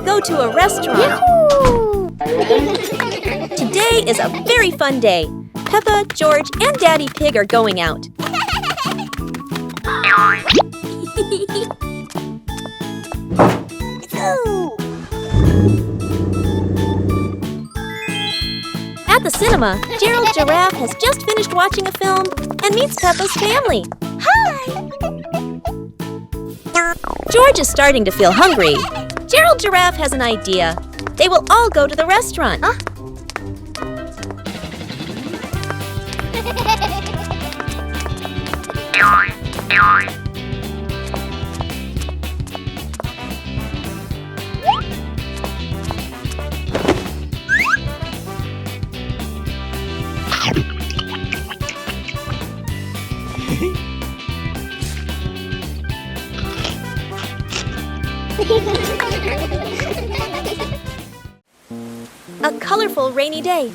go to a restaurant. Today is a very fun day. Peppa, George, and Daddy Pig are going out. At the cinema, Gerald Giraffe has just finished watching a film and meets Peppa's family. Hi! George is starting to feel hungry. Gerald Giraffe has an idea. They will all go to the restaurant. A colorful rainy day.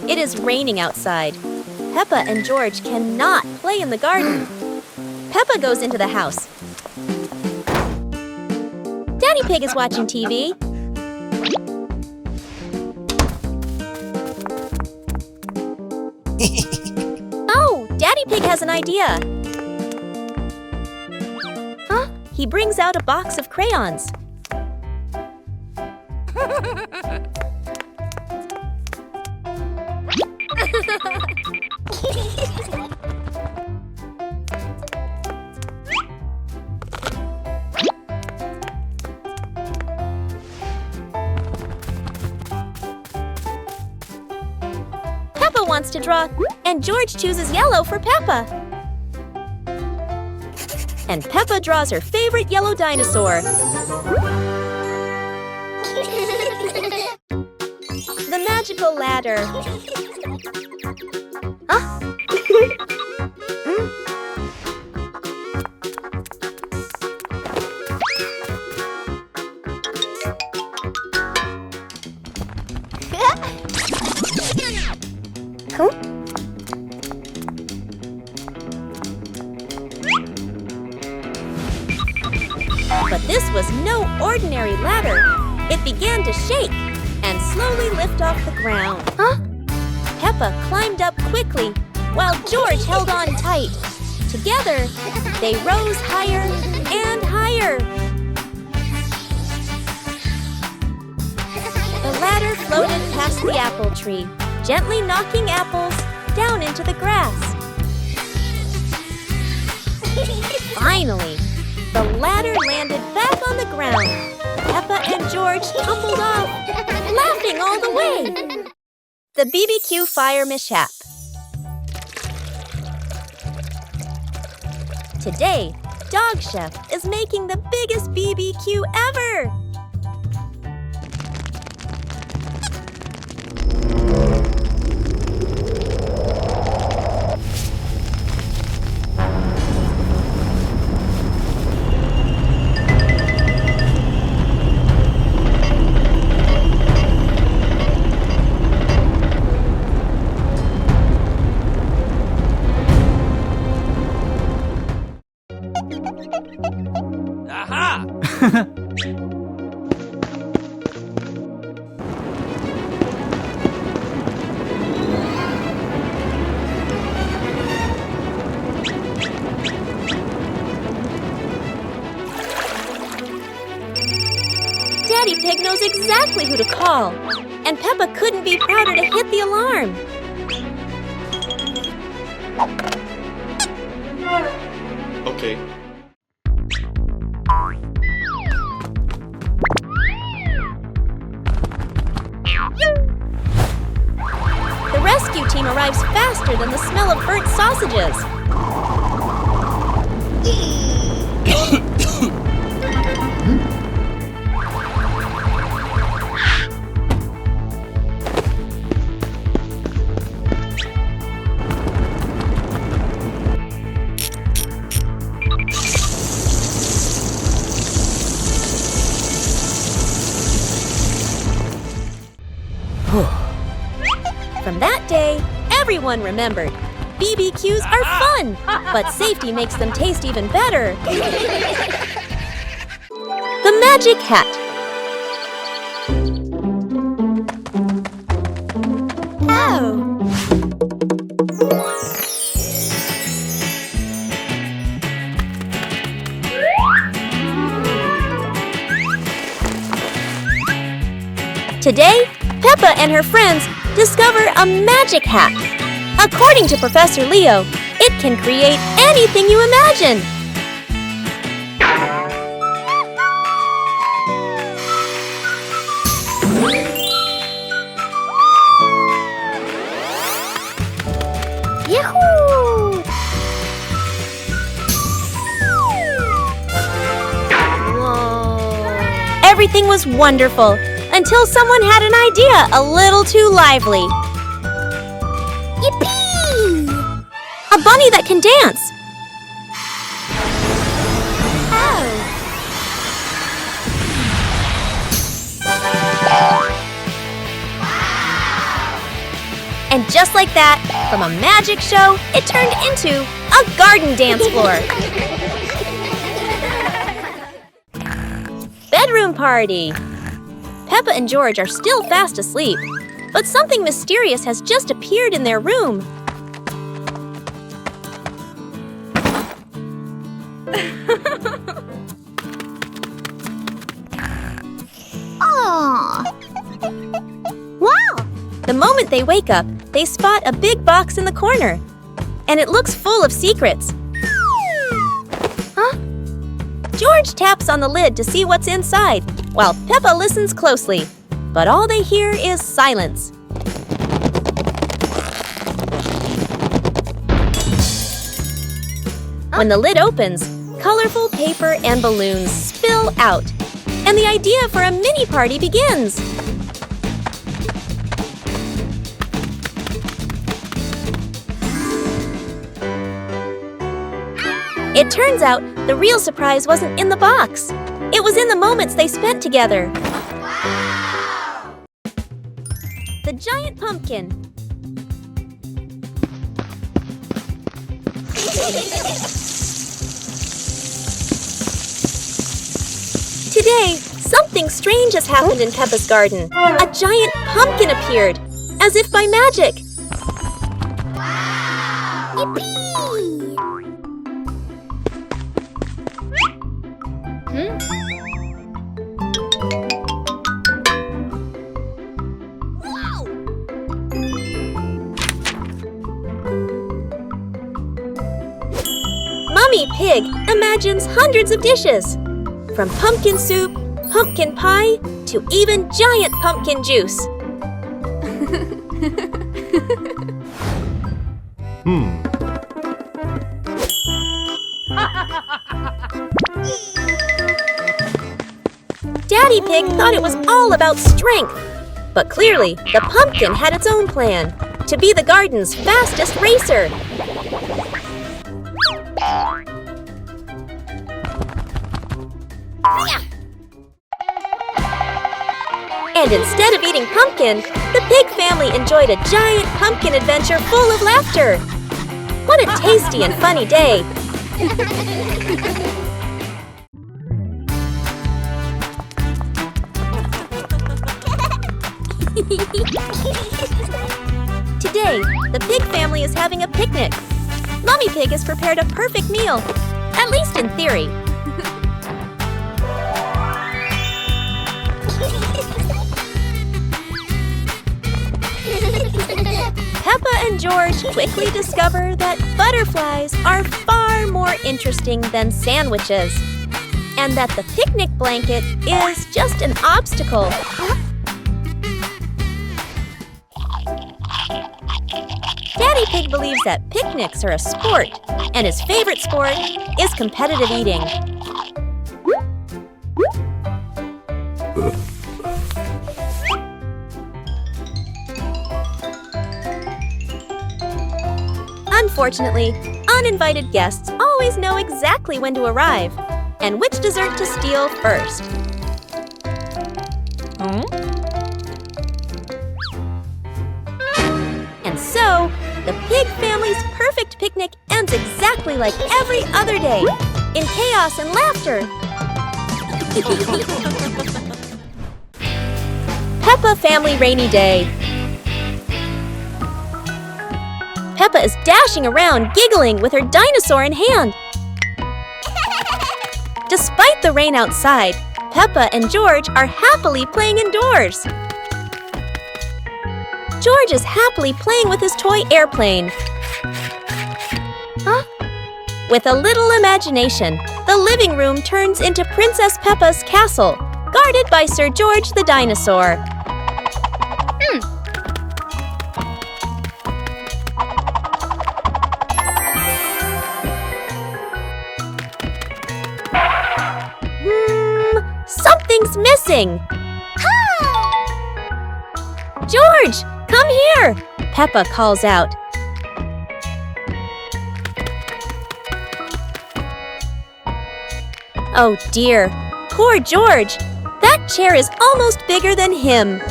It is raining outside. Peppa and George cannot play in the garden. Peppa goes into the house. Daddy Pig is watching TV. Oh, Daddy Pig has an idea. He brings out a box of crayons. Peppa wants to draw, and George chooses yellow for Peppa. And Peppa draws her favorite yellow dinosaur. The magical ladder. But this was no ordinary ladder. It began to shake and slowly lift off the ground. Peppa climbed up quickly while George held on tight. Together, they rose higher and higher. The ladder floated past the apple tree, gently knocking apples down into the grass. Finally, the ladder landed back on the ground. Peppa and George tumbled off, laughing all the way. The BBQ fire mishap. Today, Dog Chef is making the biggest BBQ ever. Daddy Pig knows exactly who to call, and Peppa couldn't be prouder to hit the alarm. Okay. The rescue team arrives faster than the smell of burnt sausages. From that day, everyone remembered, BBQs are fun, but safety makes them taste even better. The Magic Hat. Today, Peppa and her friends discover a magic hat. According to Professor Leo, it can create anything you imagine. Yahoo! Whoa! Everything was wonderful until someone had an idea a little too lively. Yippee! A bunny that can dance. And just like that, from a magic show, it turned into a garden dance floor. Bedroom party. Peppa and George are still fast asleep, but something mysterious has just appeared in their room. Aww. Wow! The moment they wake up, they spot a big box in the corner, and it looks full of secrets. Huh? George taps on the lid to see what's inside, while Peppa listens closely, but all they hear is silence. When the lid opens, colorful paper and balloons spill out, and the idea for a mini party begins. It turns out the real surprise wasn't in the box. It was in the moments they spent together. Wow! The giant pumpkin. Today, something strange has happened in Peppa's garden. A giant pumpkin appeared, as if by magic. Wow! Yippee! Mummy Pig imagines hundreds of dishes, from pumpkin soup, pumpkin pie, to even giant pumpkin juice. Daddy Pig thought it was all about strength, but clearly the pumpkin had its own plan, to be the garden's fastest racer. And instead of eating pumpkin, the pig family enjoyed a giant pumpkin adventure full of laughter. What a tasty and funny day! Today, the pig family is having a picnic. Mommy Pig has prepared a perfect meal, at least in theory. Peppa and George quickly discover that butterflies are far more interesting than sandwiches, and that the picnic blanket is just an obstacle. Daddy Pig believes that picnics are a sport, and his favorite sport is competitive eating. Unfortunately, uninvited guests always know exactly when to arrive and which dessert to steal first. And so, the pig family's perfect picnic ends exactly like every other day, in chaos and laughter. Peppa Family Rainy Day. Peppa is dashing around, giggling with her dinosaur in hand. Despite the rain outside, Peppa and George are happily playing indoors. George is happily playing with his toy airplane. Huh? With a little imagination, the living room turns into Princess Peppa's castle, guarded by Sir George the dinosaur. Something's missing! George, come here! Peppa calls out. Oh dear, poor George! That chair is almost bigger than him.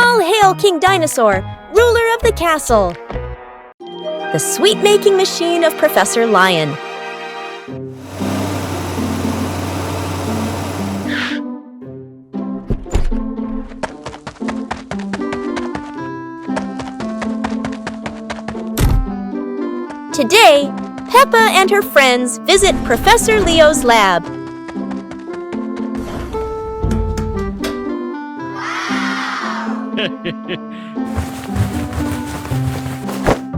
All hail King Dinosaur, ruler of the castle! The sweet-making machine of Professor Lion. Today, Peppa and her friends visit Professor Leo's lab.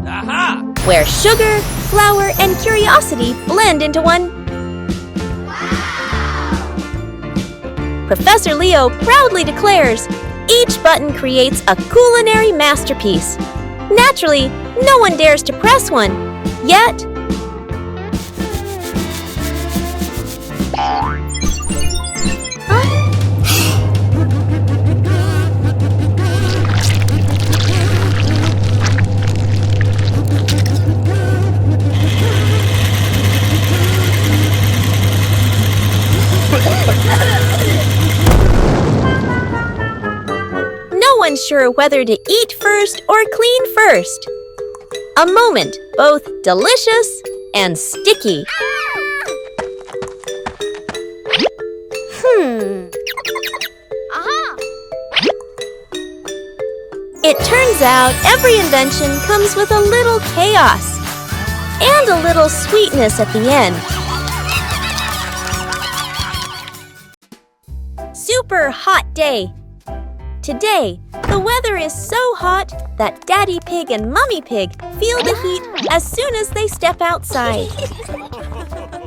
Aha! Where sugar, flour, and curiosity blend into one. Professor Leo proudly declares, each button creates a culinary masterpiece. Naturally, no one dares to press one, yet. No one's sure whether to eat first or clean first. A moment both delicious and sticky. It turns out every invention comes with a little chaos and a little sweetness at the end. Super hot day. Today, the weather is so hot that Daddy Pig and Mummy Pig feel the heat as soon as they step outside.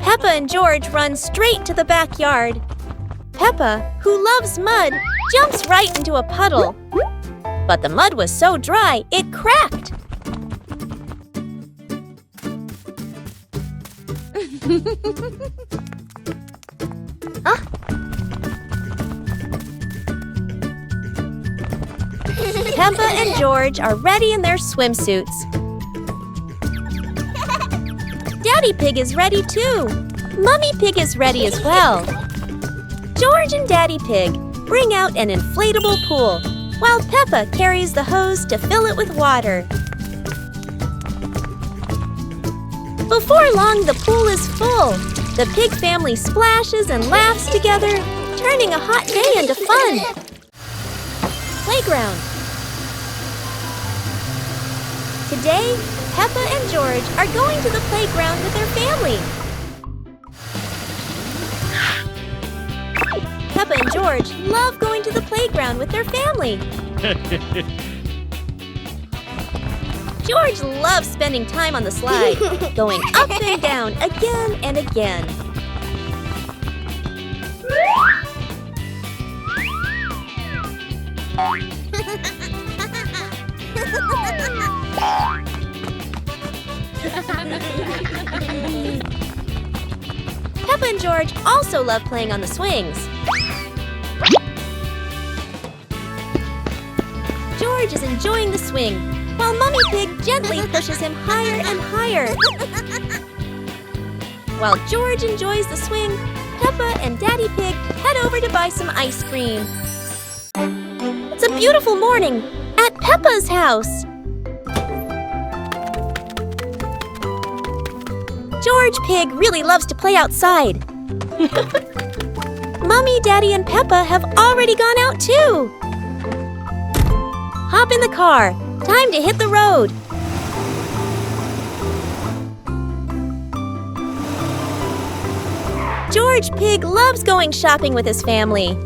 Peppa and George run straight to the backyard. Peppa, who loves mud, jumps right into a puddle. But the mud was so dry, it cracked. Peppa and George are ready in their swimsuits. Daddy Pig is ready too. Mummy Pig is ready as well. George and Daddy Pig bring out an inflatable pool, while Peppa carries the hose to fill it with water. Before long, the pool is full. The pig family splashes and laughs together, turning a hot day into fun. Playground. Today, Peppa and George are going to the playground with their family. Peppa and George love going to the playground with their family. George loves spending time on the slide, going up and down again and again. Peppa and George also love playing on the swings. George is enjoying the swing, while Mummy Pig gently pushes him higher and higher. While George enjoys the swing, Peppa and Daddy Pig head over to buy some ice cream. It's a beautiful morning at Peppa's house. George Pig really loves to play outside. Mummy, Daddy, and Peppa have already gone out too. Hop in the car. Time to hit the road. George Pig loves going shopping with his family.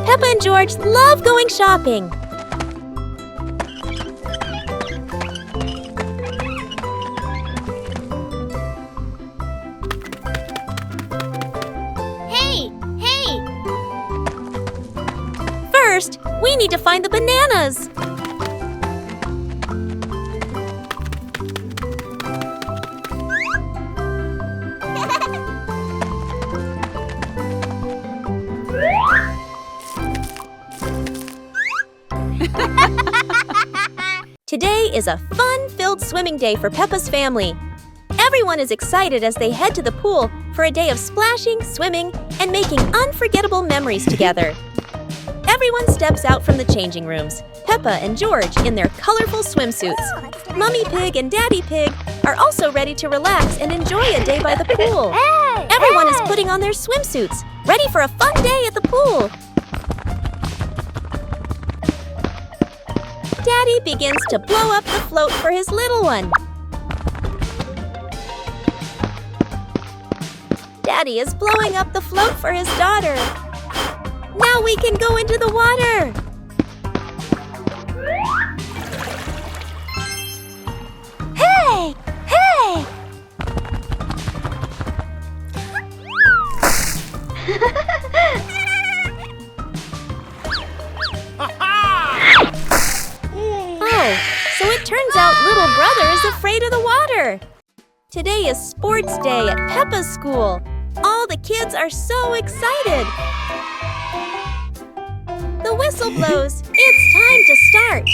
Peppa and George love going shopping. Hey! Hey! First, we need to find the bananas. Today is a fun-filled swimming day for Peppa's family. Everyone is excited as they head to the pool for a day of splashing, swimming, and making unforgettable memories together. Everyone steps out from the changing rooms, Peppa and George in their colorful swimsuits. Mummy Pig and Daddy Pig are also ready to relax and enjoy a day by the pool. Everyone is putting on their swimsuits, ready for a fun day at the pool. Daddy begins to blow up the float for his little one. Daddy is blowing up the float for his daughter. Now we can go into the water. Hey! Hey! Oh, so it turns out little brother is afraid of the water. Today is sports day at Peppa's school. All the kids are so excited. The whistle blows. It's time to start.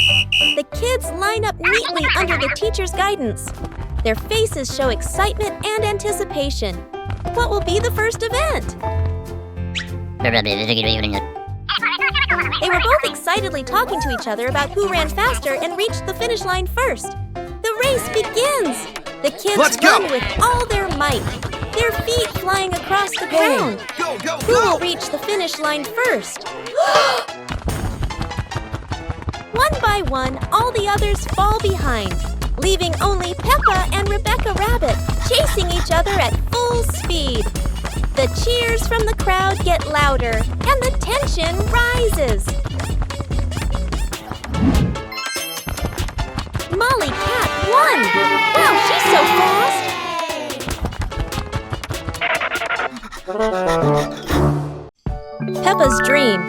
The kids line up neatly under the teacher's guidance. Their faces show excitement and anticipation. What will be the first event? They were both excitedly talking to each other about who ran faster and reached the finish line first. The race begins. The kids run with all their might, their feet flying across the ground. Who will reach the finish line first? One by one, all the others fall behind, leaving only Peppa and Rebecca Rabbit chasing each other at full speed. The cheers from the crowd get louder, and the tension rises. Molly Cat won! Wow, she's so fast! Peppa's dream.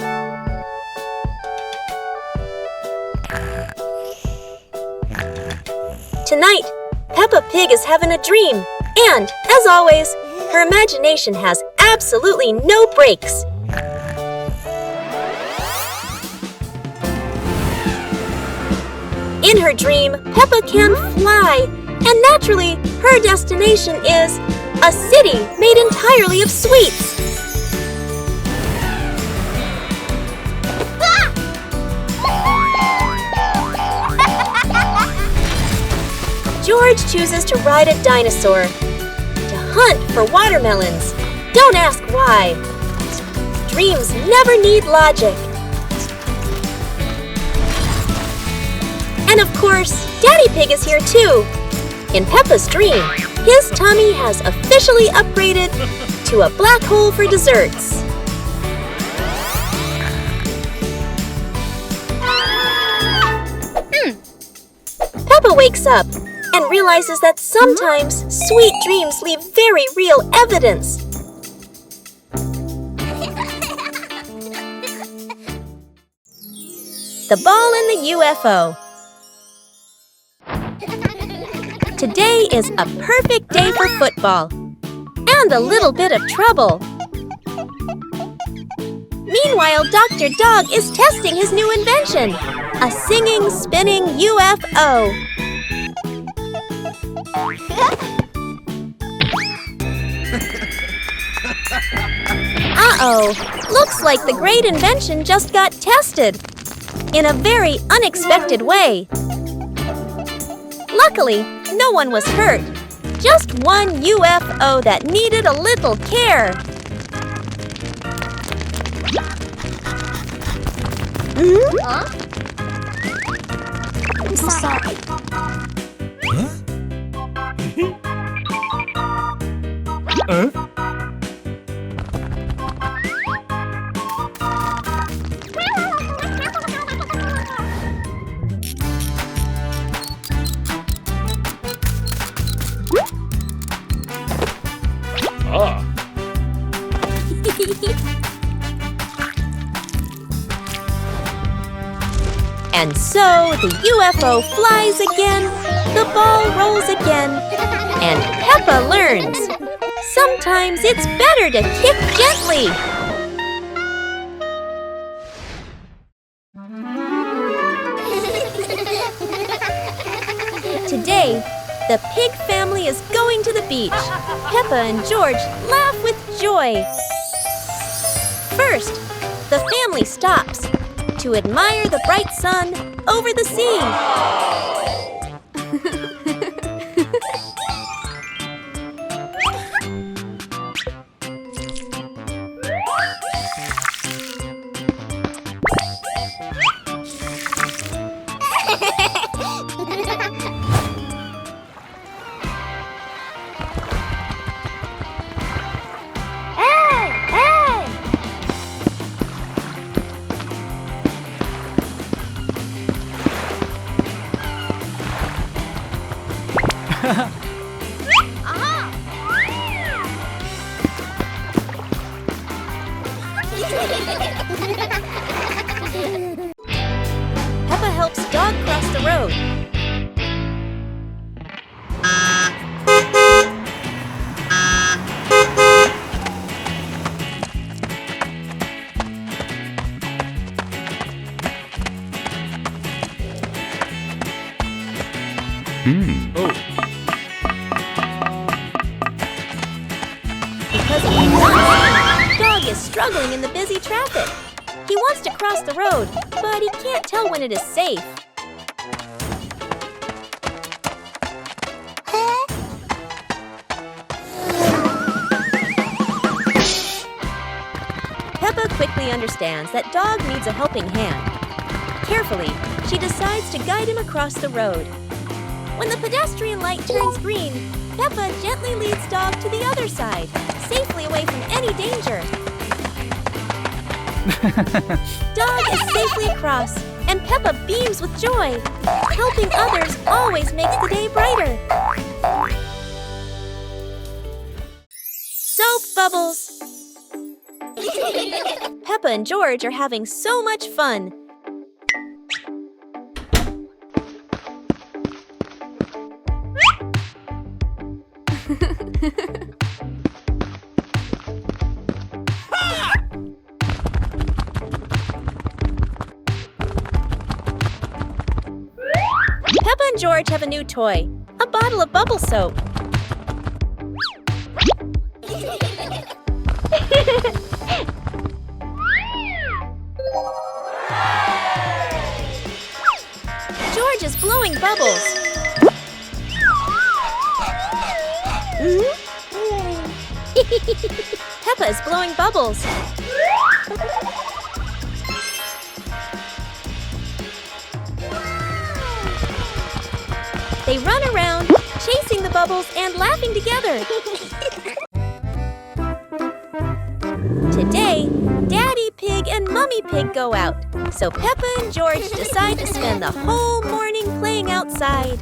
Tonight, Peppa Pig is having a dream, and, as always, her imagination has absolutely no brakes. In her dream, Peppa can fly, and naturally, her destination is a city made entirely of sweets. George chooses to ride a dinosaur, to hunt for watermelons. Don't ask why. Dreams never need logic. And of course, Daddy Pig is here too. In Peppa's dream, his tummy has officially upgraded to a black hole for desserts. Peppa wakes up and realizes that sometimes sweet dreams leave very real evidence. The ball and the UFO. Today is a perfect day for football. And a little bit of trouble. Meanwhile, Dr. Dog is testing his new invention, a singing, spinning UFO. Uh-oh, looks like the great invention just got tested in a very unexpected way. Luckily, no one was hurt. Just one UFO that needed a little care. Huh? I'm so sorry. Ah. And so the UFO flies again, the ball rolls again, and Peppa learns. Sometimes it's better to kick gently. Today, the pig family is going to the beach. Peppa and George laugh with joy. First, the family stops to admire the bright sun over the sea. Peppa helps Dog cross the road. Oh. Because of the Dog is struggling in the busy traffic. He wants to cross the road, but he can't tell when it is safe. Peppa quickly understands that Dog needs a helping hand. Carefully, she decides to guide him across the road. When the pedestrian light turns green, Peppa gently leads Dog to the other side, safely away from any danger. Dog is safely across, and Peppa beams with joy. Helping others always makes the day brighter. Soap bubbles! Peppa and George are having so much fun. Peppa and George have a new toy, a bottle of bubble soap. George is blowing bubbles. Peppa is blowing bubbles. They run around, chasing the bubbles and laughing together. Today, Daddy Pig and Mummy Pig go out, so Peppa and George decide to spend the whole morning playing outside.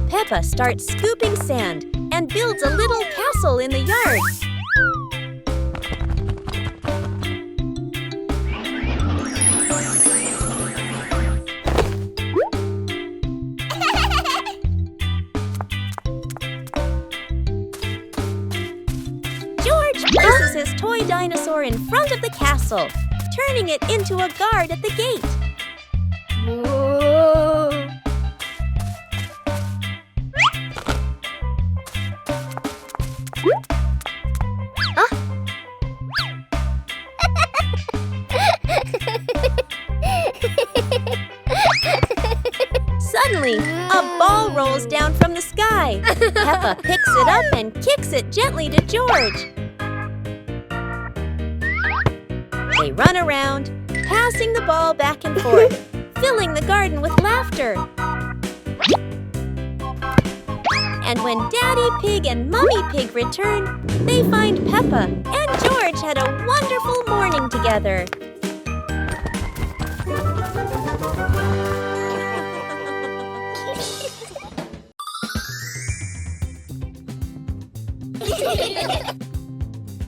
Peppa starts scooping sand and builds a little castle in the yard. George places his toy dinosaur in front of the castle, turning it into a guard at the gate. Suddenly, a ball rolls down from the sky. Peppa picks it up and kicks it gently to George. They run around, passing the ball back and forth, filling the garden with laughter. And when Daddy Pig and Mummy Pig return, they find Peppa and George had a wonderful morning together.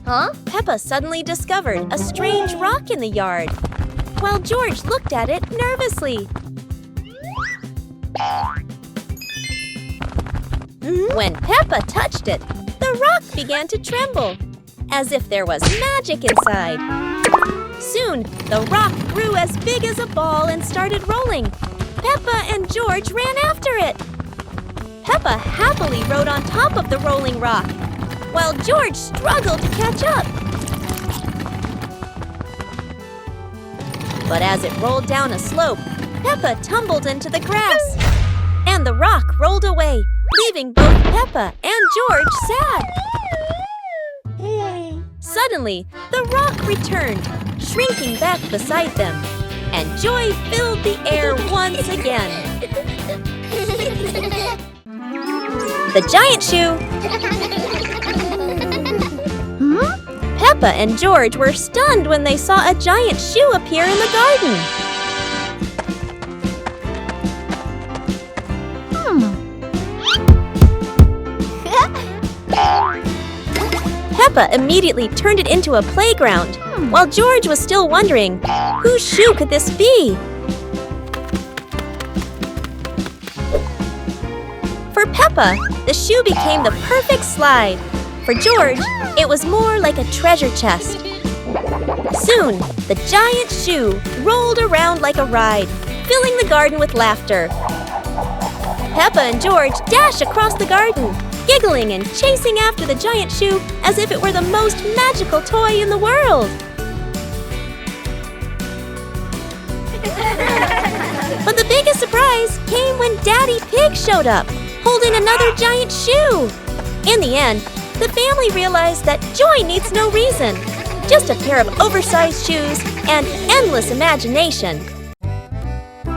Huh? Peppa suddenly discovered a strange rock in the yard, while George looked at it nervously. When Peppa touched it, the rock began to tremble, as if there was magic inside. Soon, the rock grew as big as a ball and started rolling. Peppa and George ran after it. Peppa happily rode on top of the rolling rock, while George struggled to catch up. But as it rolled down a slope, Peppa tumbled into the grass, and the rock rolled away, leaving both Peppa and George sad. Suddenly, the rock returned, shrinking back beside them, and joy filled the air once again. The giant shoe! Peppa and George were stunned when they saw a giant shoe appear in the garden. Peppa immediately turned it into a playground, while George was still wondering, whose shoe could this be? For Peppa, the shoe became the perfect slide. For George, it was more like a treasure chest. Soon, the giant shoe rolled around like a ride, filling the garden with laughter. Peppa and George dashed across the garden, giggling and chasing after the giant shoe as if it were the most magical toy in the world. But the biggest surprise came when Daddy Pig showed up, holding another giant shoe. In the end, the family realized that joy needs no reason, just a pair of oversized shoes and endless imagination.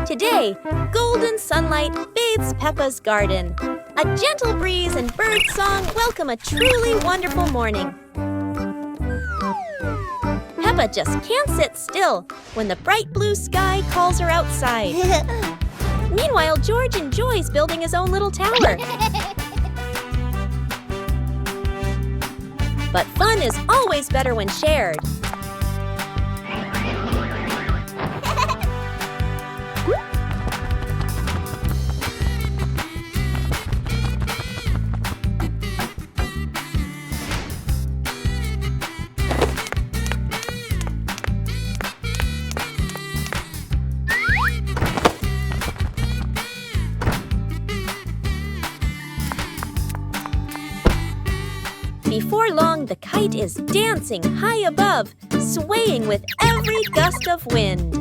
Today, golden sunlight bathes Peppa's garden. A gentle breeze and bird song welcome a truly wonderful morning. Peppa just can't sit still when the bright blue sky calls her outside. Meanwhile, George enjoys building his own little tower. But fun is always better when shared. Before long, the kite is dancing high above, swaying with every gust of wind.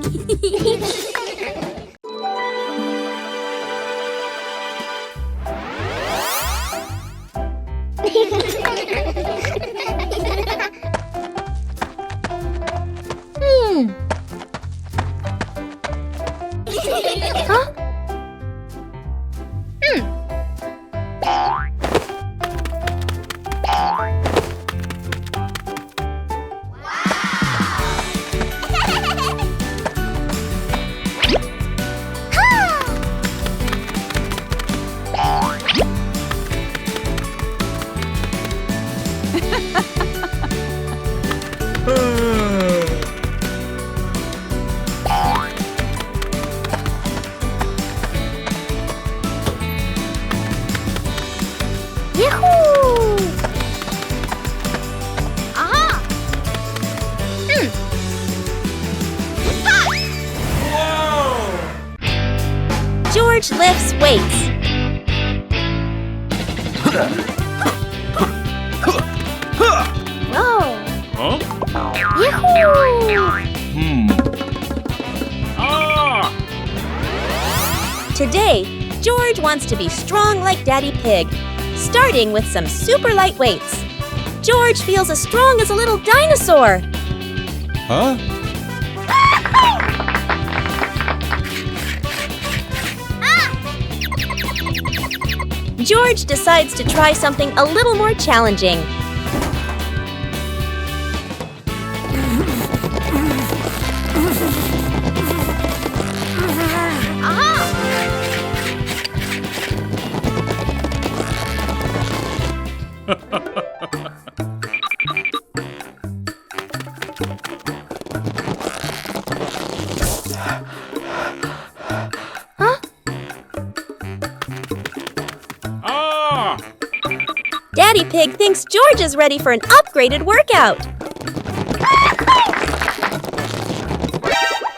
Huh? George lifts weights. Whoa! Huh? Yahoo! Today, George wants to be strong like Daddy Pig, starting with some super light weights. George feels as strong as a little dinosaur. Huh? George decides to try something a little more challenging. Daddy Pig thinks George is ready for an upgraded workout.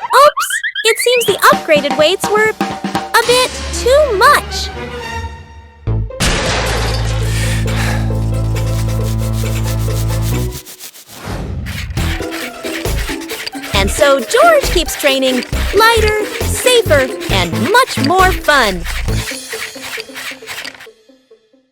Oops! It seems the upgraded weights were a bit too much. And so George keeps training lighter, safer, and much more fun.